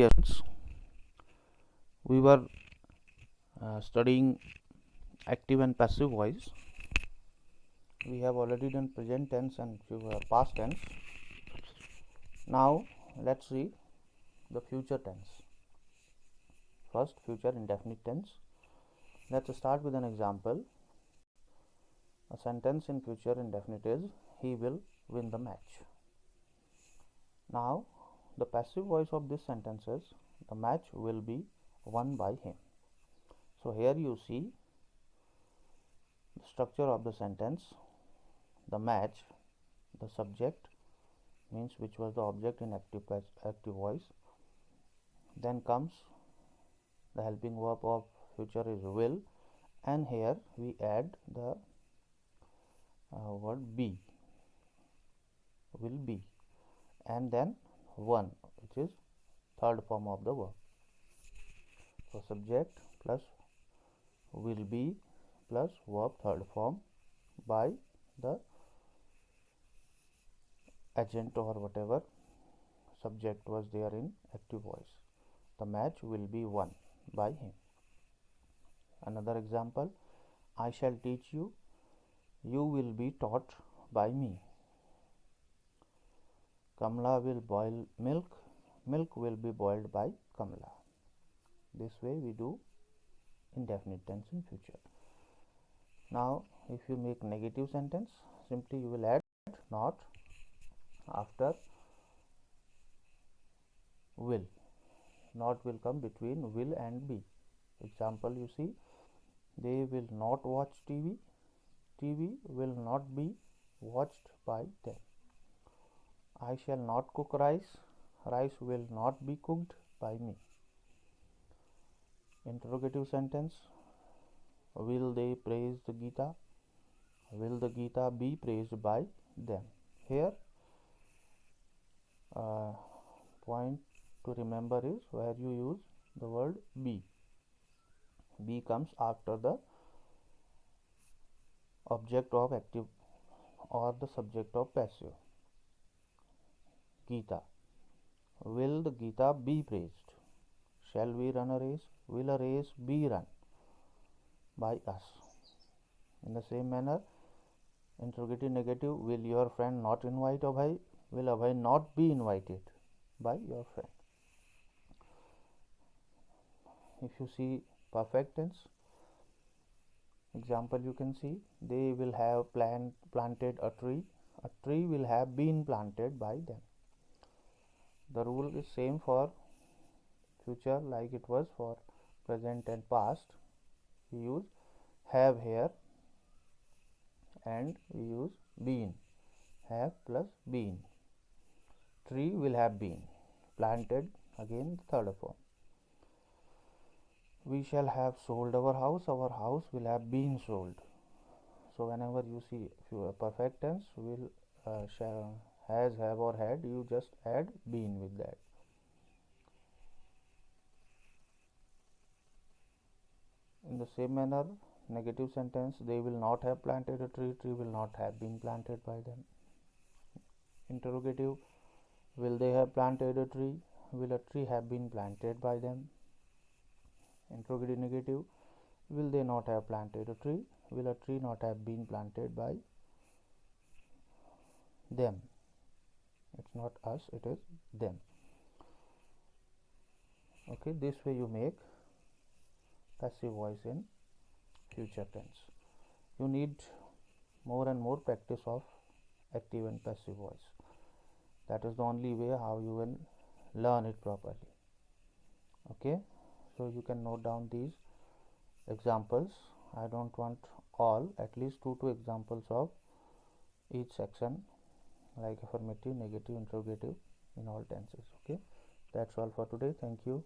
lectures we were studying active and passive voice. We have already done present tense and past tense. Now let's see the future tense. First, future indefinite tense. Let's start with an example. A sentence in future indefinite is he will win the match. Now the passive voice of this sentence is the match will be won by him. So here you see the structure of the sentence. The match, the subject means which was the object in active voice. Then comes the helping verb of future is will, and here we add the word be, will be, and then one, which is third form of the verb. So subject plus will be plus verb third form by the agent or whatever subject was there in active voice. The match will be won by him. Another example, I shall teach you, you will be taught by me. Kamla will boil milk, milk will be boiled by Kamla. This way we do indefinite tense in future. Now if you make negative sentence, simply you will add not after will. Not will come between will and be. Example, you see, they will not watch TV, TV will not be watched by them. I shall not cook rice, rice will not be cooked by me. Interrogative sentence, will they praise the Gita, will the Gita be praised by them. Here point to remember is where you use the word be. Be comes after the object of active or the subject of passive. Gita, will the Gita be praised? Shall we run a race? Will a race be run by us? In the same manner, interrogative negative, will your friend not invite Abhay? Will Abhay not be invited by your friend? If you see perfect tense, example you can see, they will have planted a tree will have been planted by them. The rule is same for future like it was for present and past. We use have here and we use been, have plus been. Tree will have been planted, again the third form. We shall have sold our house will have been sold. So whenever you see perfect tense, will, shall, has, have or had, you just add been with that. In the same manner, negative sentence, they will not have planted a tree, tree will not have been planted by them. Interrogative, will they have planted a tree, will a tree have been planted by them. Interrogative negative, will they not have planted a tree, will a tree not have been planted by them. It's not us, it is them. Okay, this way you make passive voice in future tense. You need more and more practice of active and passive voice. That is the only way how you will learn it properly. Okay, so you can note down these examples. I don't want all, at least 2 examples of each section, like affirmative, negative, interrogative in all tenses. Okay, that's all for today. Thank you.